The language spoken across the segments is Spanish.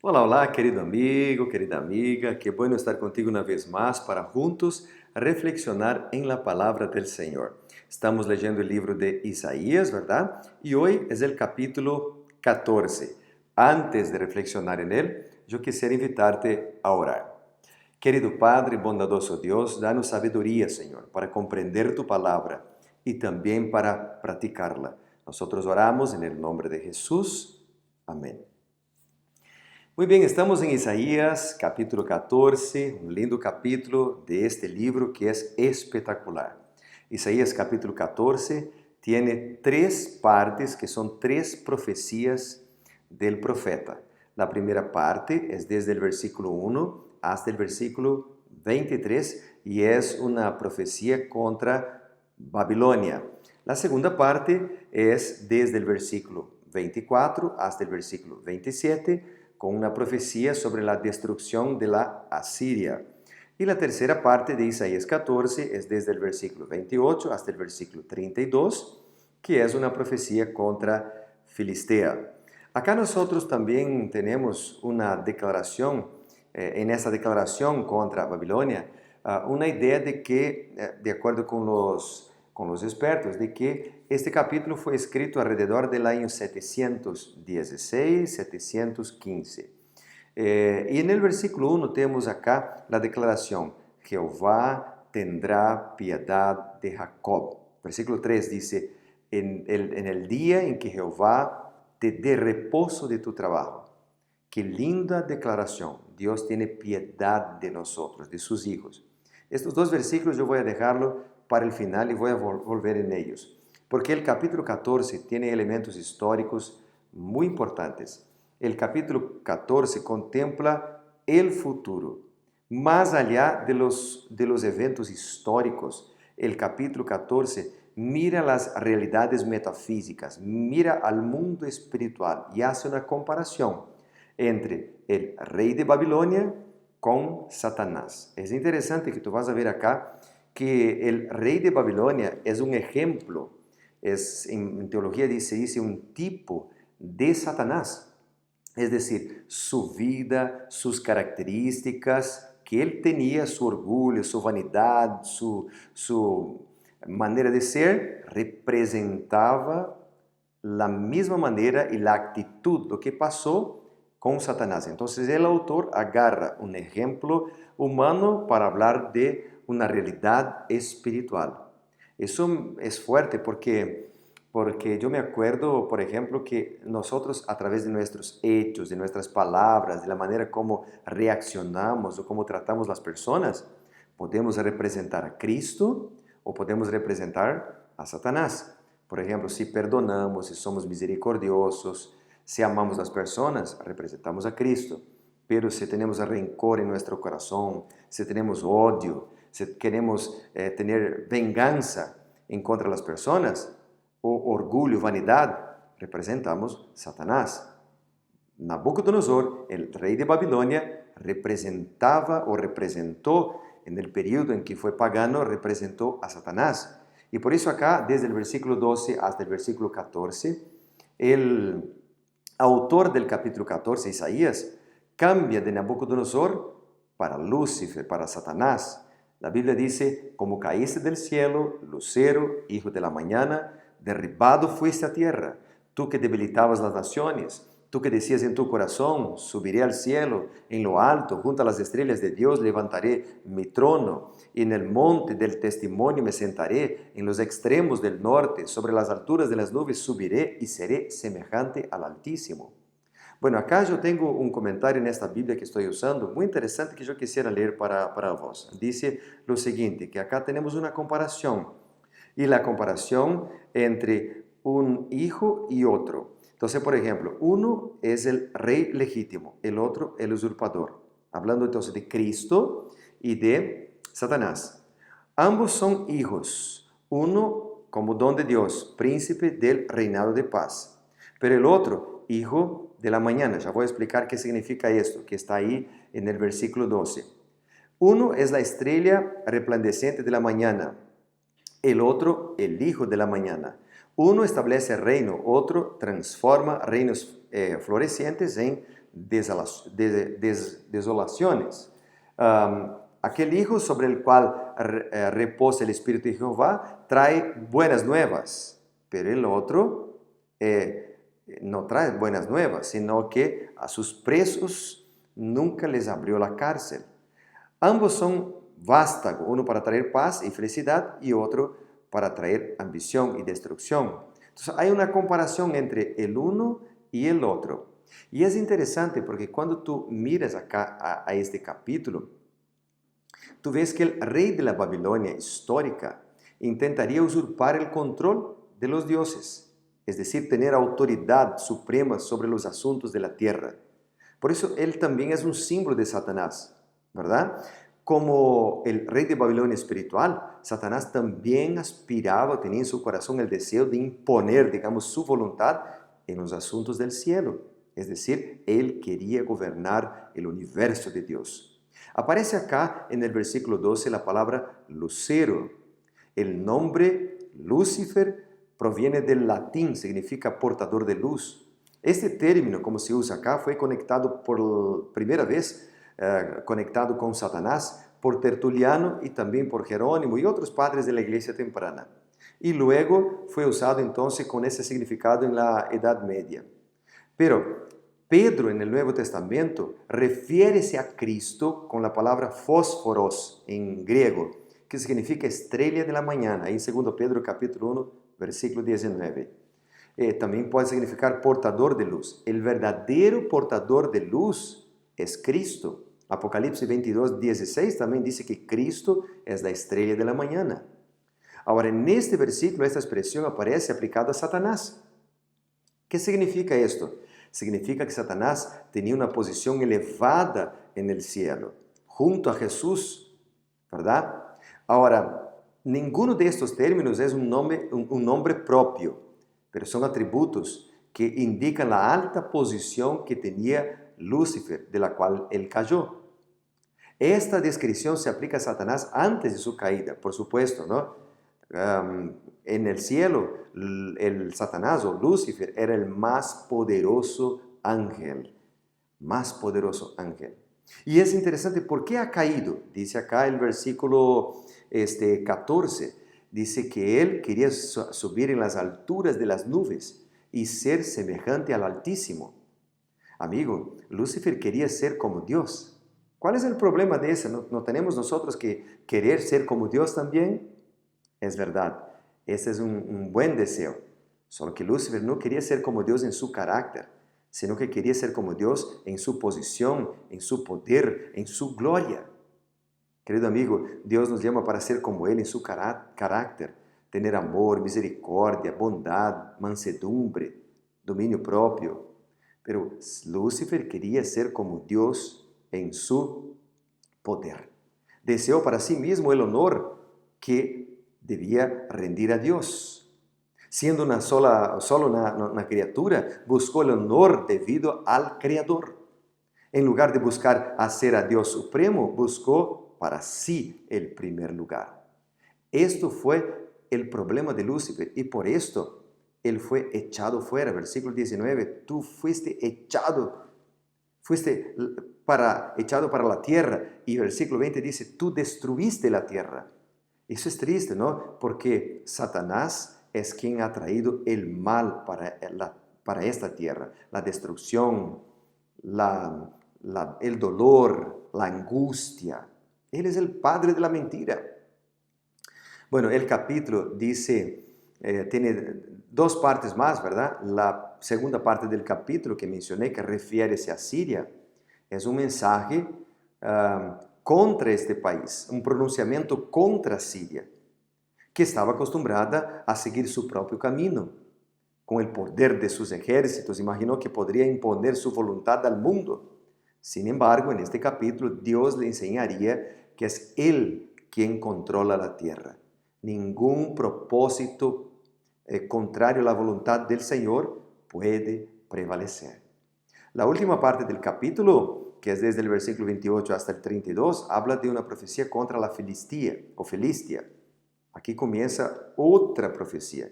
Olá, olá, querido amigo, querida amiga, qué bueno estar contigo una vez más para juntos reflexionar en la palabra del Señor. Estamos leyendo el libro de Isaías, ¿verdad? Y hoy es el capítulo 14. Antes de reflexionar en él, yo quisiera invitarte a orar. Querido Padre, bondadoso Dios, danos sabiduría, Señor, para comprender tu palabra y también para practicarla. Nosotros oramos en el nombre de Jesús. Amén. Muy bien, estamos en Isaías capítulo 14, un lindo capítulo de este libro que es espectacular. Isaías capítulo 14 tiene tres partes que son tres profecías del profeta. La primera parte es desde el versículo 1 hasta el versículo 23 y es una profecía contra Babilonia. La segunda parte es desde el versículo 24 hasta el versículo 27 con una profecía sobre la destrucción de la Asiria. Y la tercera parte de Isaías 14 es desde el versículo 28 hasta el versículo 32, que es una profecía contra Filistea. Acá nosotros también tenemos una declaración, en esa declaración contra Babilonia, una idea de que, de acuerdo con los expertos, de que este capítulo fue escrito alrededor del año 716, 715. Y en el versículo 1 tenemos acá la declaración, Jehová tendrá piedad de Jacob. Versículo 3 dice, en el día en que Jehová te dé reposo de tu trabajo. Qué linda declaración. Dios tiene piedad de nosotros, de sus hijos. Estos dos versículos yo voy a dejarlo para el final y voy a volver en ellos. Porque el capítulo 14 tiene elementos históricos muy importantes. El capítulo 14 contempla el futuro. Más allá de los eventos históricos, el capítulo 14 mira las realidades metafísicas, mira al mundo espiritual y hace una comparación entre el rey de Babilonia con Satanás. Es interesante que tú vas a ver acá que el rey de Babilonia es un ejemplo, en teología dice un tipo de Satanás. Es decir, su vida, sus características que él tenía, su orgullo, su vanidad, su manera de ser, representaba la misma manera y la actitud, lo que pasó con Satanás. Entonces el autor agarra un ejemplo humano para hablar de una realidad espiritual. Eso es fuerte porque yo me acuerdo, por ejemplo, que nosotros a través de nuestros hechos, de nuestras palabras, de la manera como reaccionamos o como tratamos las personas, podemos representar a Cristo o podemos representar a Satanás. Por ejemplo, si perdonamos, si somos misericordiosos, si amamos a las personas, representamos a Cristo. Pero si tenemos rencor en nuestro corazón, si tenemos odio, si queremos tener venganza en contra de las personas, o orgulho, vanidad, representamos Satanás. Nabucodonosor, el rey de Babilonia, representaba o representó en el periodo en que fue pagano, representó a Satanás. Y por eso acá, desde el versículo 12 hasta el versículo 14, el autor del capítulo 14, Isaías, cambia de Nabucodonosor para Lúcifer, para Satanás. La Biblia dice, como caíste del cielo, lucero, hijo de la mañana, derribado fuiste a tierra, tú que debilitabas las naciones, tú que decías en tu corazón, subiré al cielo, en lo alto, junto a las estrellas de Dios, levantaré mi trono, y en el monte del testimonio me sentaré, en los extremos del norte, sobre las alturas de las nubes subiré y seré semejante al Altísimo. Bueno, acá yo tengo un comentario en esta Biblia que estoy usando, muy interesante que yo quisiera leer para vos. Dice lo siguiente, que acá tenemos una comparación, y la comparación entre un hijo y otro. Entonces, por ejemplo, uno es el rey legítimo, el otro el usurpador. Hablando entonces de Cristo y de Satanás. Ambos son hijos, uno como don de Dios, príncipe del reinado de paz, pero el otro, hijo de la mañana. Ya voy a explicar qué significa esto, que está ahí en el versículo 12. Uno es la estrella resplandeciente de la mañana, el otro el hijo de la mañana. Uno establece reino, otro transforma reinos florecientes en desolaciones. Aquel hijo sobre el cual reposa el Espíritu de Jehová trae buenas nuevas, pero el otro no trae buenas nuevas, sino que a sus presos nunca les abrió la cárcel. Ambos son vástago, uno para traer paz y felicidad y otro para traer ambición y destrucción. Entonces hay una comparación entre el uno y el otro. Y es interesante porque cuando tú miras acá a este capítulo, tú ves que el rey de la Babilonia histórica intentaría usurpar el control de los dioses, es decir, tener autoridad suprema sobre los asuntos de la tierra. Por eso él también es un símbolo de Satanás, ¿verdad? Como el rey de Babilonia espiritual, Satanás también aspiraba, tenía en su corazón el deseo de imponer, digamos, su voluntad en los asuntos del cielo. Es decir, él quería gobernar el universo de Dios. Aparece acá en el versículo 12 la palabra lucero. El nombre Lucifer proviene del latín, significa portador de luz. Este término, como se usa acá, fue conectado por primera vez conectado con Satanás por Tertuliano y también por Jerónimo y otros padres de la iglesia temprana. Y luego fue usado entonces con ese significado en la Edad Media. Pero Pedro en el Nuevo Testamento refiere a Cristo con la palabra fósforos en griego, que significa estrella de la mañana, en 2 Pedro capítulo 1, versículo 19. También puede significar portador de luz. El verdadero portador de luz es Cristo. Apocalipsis 22, 16 también dice que Cristo es la estrella de la mañana. Ahora, en este versículo, esta expresión aparece aplicada a Satanás. ¿Qué significa esto? Significa que Satanás tenía una posición elevada en el cielo, junto a Jesús, ¿verdad? Ahora, ninguno de estos términos es un nombre propio, pero son atributos que indican la alta posición que tenía Lucifer, de la cual él cayó. Esta descripción se aplica a Satanás antes de su caída, por supuesto, ¿no? En el cielo, el Satanás o Lucifer era el más poderoso ángel, Y es interesante, ¿por qué ha caído? Dice acá el versículo 14, dice que él quería subir en las alturas de las nubes y ser semejante al Altísimo. Amigo, Lucifer quería ser como Dios. ¿Cuál es el problema de eso? ¿No tenemos nosotros que querer ser como Dios también? Es verdad, ese es un buen deseo. Solo que Lucifer no quería ser como Dios en su carácter, sino que quería ser como Dios en su posición, en su poder, en su gloria. Querido amigo, Dios nos llama para ser como Él en su carácter, tener amor, misericordia, bondad, mansedumbre, dominio propio. Pero Lucifer quería ser como Dios en su poder. Deseó para sí mismo el honor que debía rendir a Dios. Siendo solo una criatura, buscó el honor debido al Creador. En lugar de buscar hacer a Dios supremo, buscó para sí el primer lugar. Esto fue el problema de Lucifer y por esto él fue echado fuera. Versículo 19, tú fuiste echado para la tierra. Y versículo 20 dice, tú destruiste la tierra. Eso es triste, ¿no? Porque Satanás es quien ha traído el mal para esta tierra, la destrucción, el dolor, la angustia. Él es el padre de la mentira. Bueno, el capítulo dice, tiene dos partes más, ¿verdad? La segunda parte del capítulo que mencioné, que refiere a Siria, es un mensaje contra este país, un pronunciamiento contra Siria, que estaba acostumbrada a seguir su propio camino, con el poder de sus ejércitos. Imaginó que podría imponer su voluntad al mundo. Sin embargo, en este capítulo, Dios le enseñaría que es Él quien controla la tierra. Ningún propósito contrario a la voluntad del Señor puede prevalecer. La última parte del capítulo, que es desde el versículo 28 hasta el 32, habla de una profecía contra la Filistia o Filistia. Aquí comienza otra profecía,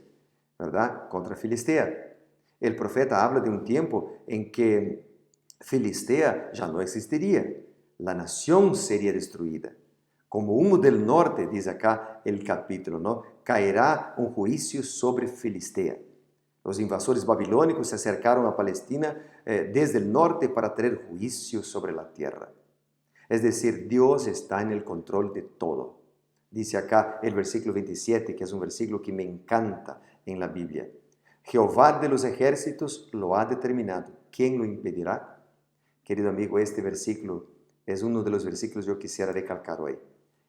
¿verdad? Contra Filistea. El profeta habla de un tiempo en que Filistea ya no existiría. La nación sería destruida. Como humo del norte, dice acá el capítulo, ¿no? Caerá un juicio sobre Filistea. Los invasores babilónicos se acercaron a Palestina desde el norte para traer juicio sobre la tierra. Es decir, Dios está en el control de todo. Dice acá el versículo 27, que es un versículo que me encanta en la Biblia. Jehová de los ejércitos lo ha determinado. ¿Quién lo impedirá? Querido amigo, este versículo es uno de los versículos que yo quisiera recalcar hoy.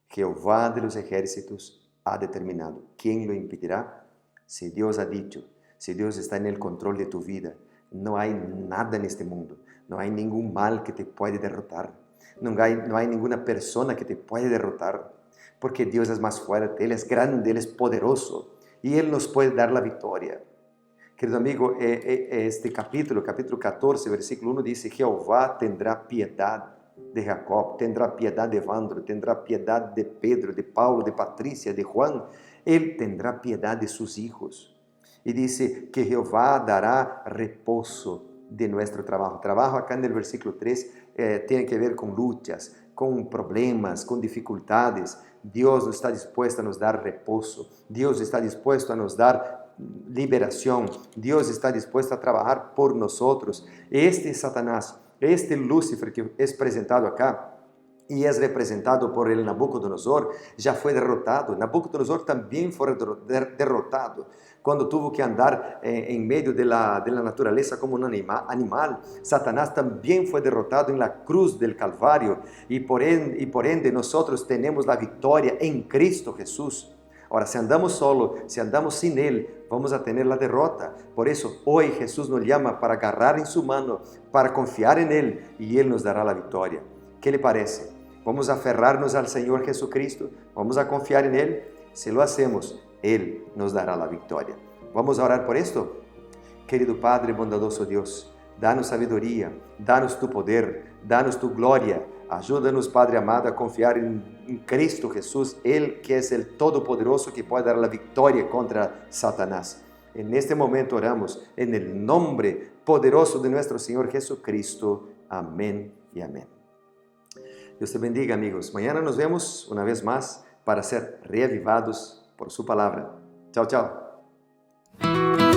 Jehová de los ejércitos ha determinado. ¿Quién lo impedirá? Si Dios ha dicho, si Dios está en el control de tu vida, no hay nada en este mundo, no hay ningún mal que te puede derrotar, no hay ninguna persona que te puede derrotar, porque Dios es más fuerte, Él es grande, Él es poderoso y Él nos puede dar la victoria. Querido amigo, este capítulo 14, versículo 1 dice, Jehová tendrá piedad de Jacob, tendrá piedad de Evandro, tendrá piedad de Pedro, de Paulo, de Patricia, de Juan. Él tendrá piedad de sus hijos. Y dice que Jehová dará reposo de nuestro trabajo. Trabajo acá en el versículo 3 tiene que ver con luchas, con problemas, con dificultades. Dios está dispuesto a nos dar reposo. Dios está dispuesto a nos dar liberación. Dios está dispuesto a trabajar por nosotros. Este Satanás, este Lúcifer que es presentado acá, y es representado por el Nabucodonosor, ya fue derrotado. Nabucodonosor también fue derrotado cuando tuvo que andar en medio de la naturaleza como un animal. Satanás también fue derrotado en la cruz del Calvario y por ende nosotros tenemos la victoria en Cristo Jesús. Ahora, si andamos solo, si andamos sin Él, vamos a tener la derrota. Por eso, hoy Jesús nos llama para agarrar en su mano, para confiar en Él y Él nos dará la victoria. ¿Qué le parece? Vamos a aferrarnos al Señor Jesucristo, vamos a confiar en Él. Si lo hacemos, Él nos dará la victoria. Vamos a orar por esto. Querido Padre, bondadoso Dios, danos sabiduría, danos tu poder, danos tu gloria. Ayúdanos, Padre amado, a confiar en Cristo Jesús, Él que es el Todopoderoso que puede dar la victoria contra Satanás. En este momento oramos en el nombre poderoso de nuestro Señor Jesucristo. Amén y amén. Dios te bendiga, amigos. Mañana nos vemos una vez más para ser reavivados por su palabra. Chao, chao.